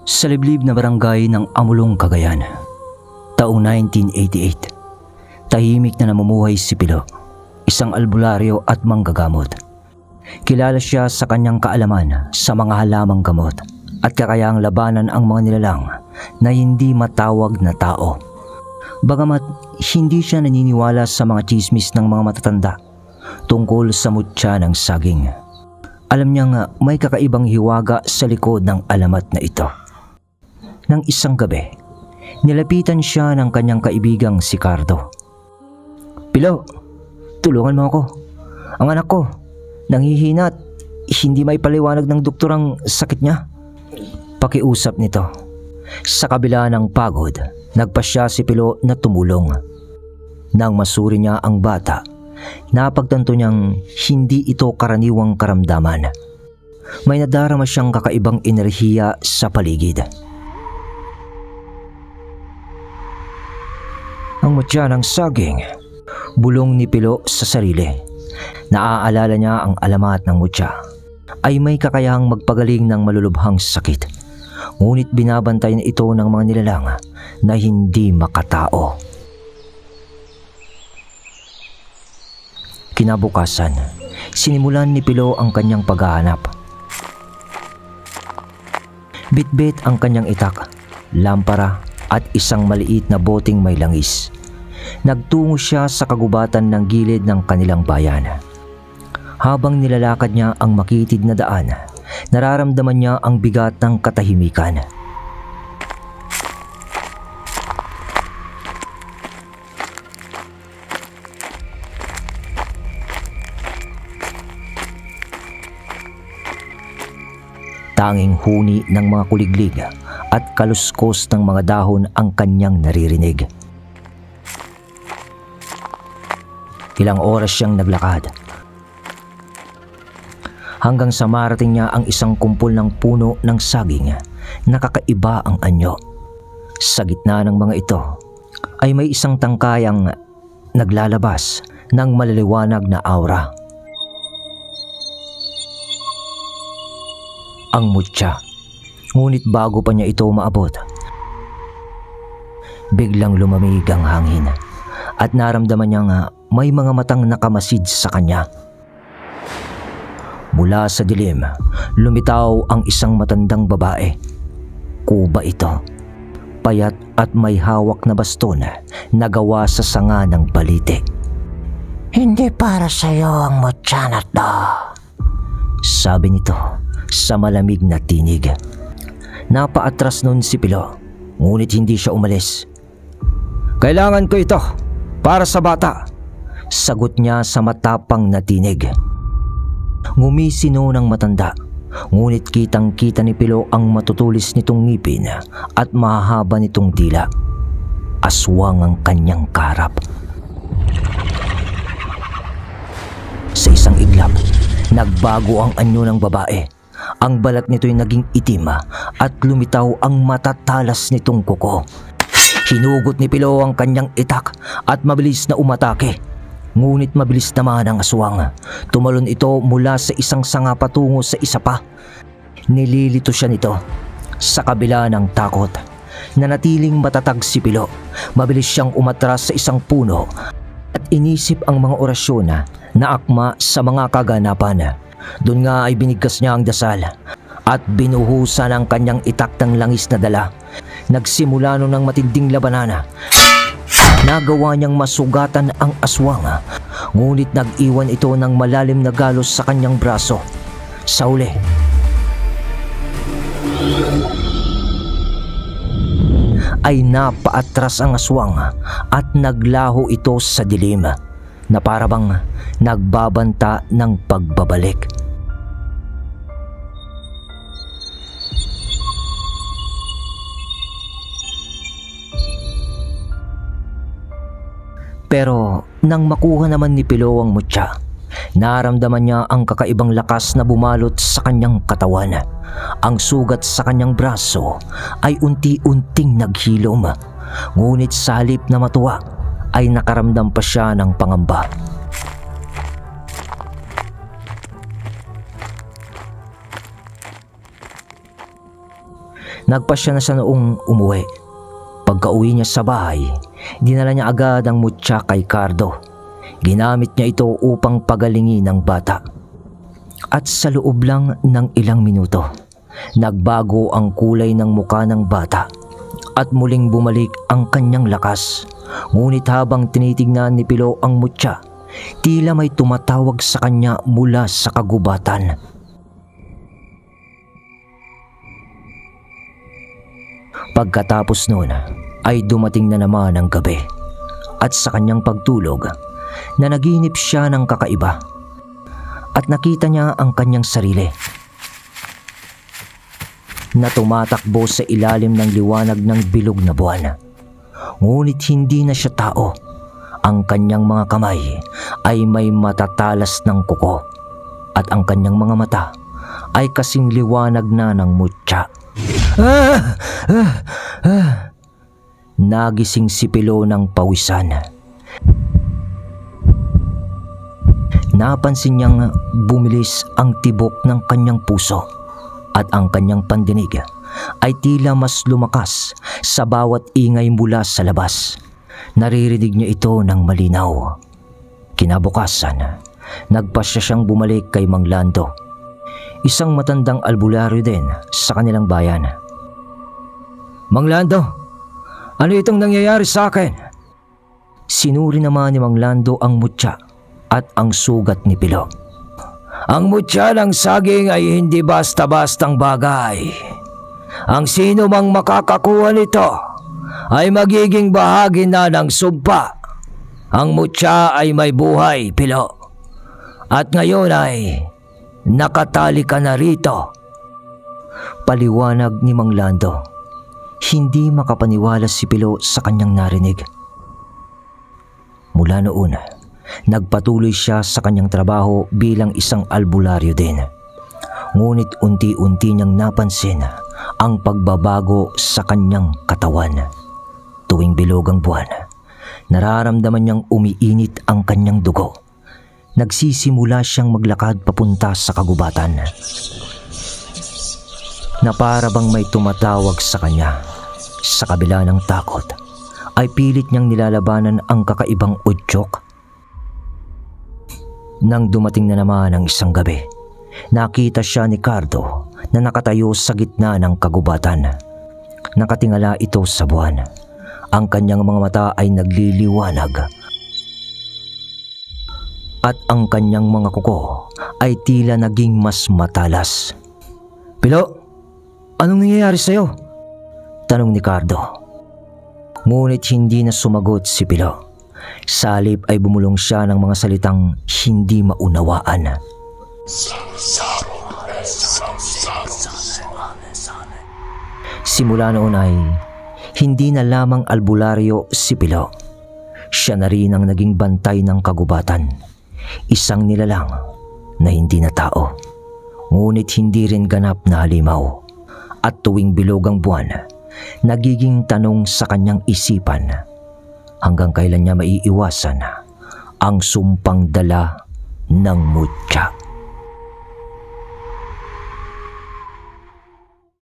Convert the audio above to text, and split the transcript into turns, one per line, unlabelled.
Sa liblib na barangay ng Amulong, Cagayan, taong 1988, tahimik na namumuhay si Pilo, isang albularyo at manggagamot. Kilala siya sa kanyang kaalaman sa mga halamang gamot at kakayahang labanan ang mga nilalang na hindi matawag na tao. Bagamat hindi siya naniniwala sa mga tsismis ng mga matatanda tungkol sa mutya ng saging, alam niyang may kakaibang hiwaga sa likod ng alamat na ito. Nang isang gabi, nilapitan siya ng kanyang kaibigang si Cardo. "Pilo, tulungan mo ako. Ang anak ko, nanghihina at hindi may paliwanag ng doktor ang sakit niya." Pakiusap nito. Sa kabila ng pagod, nagpasya si Pilo na tumulong. Nang masuri niya ang bata, napagtanto niyang hindi ito karaniwang karamdaman. May nadarama siyang kakaibang enerhiya sa paligid. Ang mutya ng saging, bulong ni Pilo sa sarili. Naaalala niya ang alamat ng mutya ay may kakayahang magpagaling ng malulubhang sakit. Ngunit binabantay na ito ng mga nilalang na hindi makatao. Kinabukasan, sinimulan ni Pilo ang kanyang paghahanap. Bitbit ang kanyang itak, lampara at isang maliit na boteng may langis. Nagtungo siya sa kagubatan ng gilid ng kanilang bayan. Habang nilalakad niya ang makitid na daan, nararamdaman niya ang bigat ng katahimikan. Tanging huni ng mga kuliglig at kaluskos ng mga dahon ang kanyang naririnig. Ilang oras siyang naglakad hanggang sa marating niya ang isang kumpol ng puno ng saging na kakaiba ang anyo. Sa gitna ng mga ito ay may isang tangkayang naglalabas ng maliliwanag na aura. Ang mutya. Ngunit bago pa niya ito maabot, biglang lumamig ang hangin at naramdaman niyang may mga matang nakamasid sa kanya. Mula sa dilim, lumitaw ang isang matandang babae. Kuba ito, payat at may hawak na baston na gawa sa sanga ng balite.
"Hindi para sa'yo ang mutya na to,"
sabi nito sa malamig na tinig. Napaatras nun si Pilo, ngunit hindi siya umalis. "Kailangan ko ito para sa bata," sagot niya sa matapang na tinig. Ngumisino ng matanda, ngunit kitang-kita ni Pilo ang matutulis nitong ngipin at mahahaba nitong dila. Aswang ang kanyang karap. Sa isang iglap, nagbago ang anyo ng babae. Ang balat nito'y naging itim at lumitaw ang matatalas nitong kuko. Hinugot ni Pilo ang kanyang itak at mabilis na umatake. Ngunit mabilis naman ang aswang. Tumalon ito mula sa isang sanga patungo sa isa pa. Nililito siya nito. Sa kabila ng takot, nanatiling matatag si Pilo. Mabilis siyang umatras sa isang puno at inisip ang mga orasyon na akma sa mga kaganapan. Doon nga ay binigkas niya ang dasal at binuhusan ang kanyang itak ng langis na dala. Nagsimula nun ng matinding labanan. Nagawa niyang masugatan ang aswang, ngunit nag-iwan ito ng malalim na galos sa kanyang braso. Sa huli, ay napaatras ang aswang at naglaho ito sa dilim na parabang nagbabanta ng pagbabalik. Pero nang makuha naman ni Pilo ang mutya, naramdaman niya ang kakaibang lakas na bumalot sa kanyang katawan. Ang sugat sa kanyang braso ay unti-unting naghilom, ngunit sa halip na matuwa ay nakaramdam pa siya ng pangamba. Nagpasya na siya noong umuwi. Pagka-uwi niya sa bahay, dinala niya agad ang mutya kay Cardo. Ginamit niya ito upang pagalingin ang bata. At sa loob lang ng ilang minuto, nagbago ang kulay ng muka ng bata at muling bumalik ang kanyang lakas. Ngunit habang tinitignan ni Pilo ang mutya, tila may tumatawag sa kanya mula sa kagubatan. Pagkatapos noon ay dumating na naman ang gabi at sa kanyang pagtulog, nanaginip siya ng kakaiba at nakita niya ang kanyang sarili na tumatakbo sa ilalim ng liwanag ng bilog na buwan. Ngunit hindi na siya tao. Ang kanyang mga kamay ay may matatalas ng kuko at ang kanyang mga mata ay kasing liwanag na ng mutya. Nagising si Pilo ng pawisan. Napansin niyang bumilis ang tibok ng kanyang puso at ang kanyang pandinig ay tila mas lumakas sa bawat ingay mula sa labas. Naririnig niya ito ng malinaw. Kinabukasan, nagpasya siyang bumalik kay Mang Lando, isang matandang albularyo din sa kanilang bayan. "Mang Lando, ano itong nangyayari sa akin?" Sinuri naman ni Mang Lando ang mutya at ang sugat ni Pilo. "Ang mutya ng saging ay hindi basta-bastang bagay. Ang sino mang makakakuha nito ay magiging bahagi na ng sumpa. Ang mutya ay may buhay, Pilo. At ngayon ay nakatali ka na rito." Paliwanag ni Mang Lando. Hindi makapaniwala si Pilo sa kanyang narinig. Mula noon, nagpatuloy siya sa kanyang trabaho bilang isang albularyo din. Ngunit unti-unti niyang napansin ang pagbabago sa kanyang katawan. Tuwing bilog ang buwan, nararamdaman niyang umiinit ang kanyang dugo. Nagsisimula siyang maglakad papunta sa kagubatan, na para bang may tumatawag sa kanya. Sa kabila ng takot, ay pilit niyang nilalabanan ang kakaibang udyok. Nang dumating na naman ang isang gabi, nakita siya ni Cardo na nakatayo sa gitna ng kagubatan. Nakatingala ito sa buwan. Ang kanyang mga mata ay nagliliwanag at ang kanyang mga kuko ay tila naging mas matalas. "Pilo, anong nangyayari sa'yo?" tanong ni Cardo. Ngunit hindi na sumagot si Pilo. Sa halip ay bumulong siya ng mga salitang hindi maunawaan. Simula noon ay hindi na lamang albularyo si Pilo. Siya na rin ang naging bantay ng kagubatan. Isang nilalang na hindi na tao, ngunit hindi rin ganap na halimaw. At tuwing bilog ang buwan, nagiging tanong sa kanyang isipan hanggang kailan niya maiiwasan ang sumpang dala ng mutya.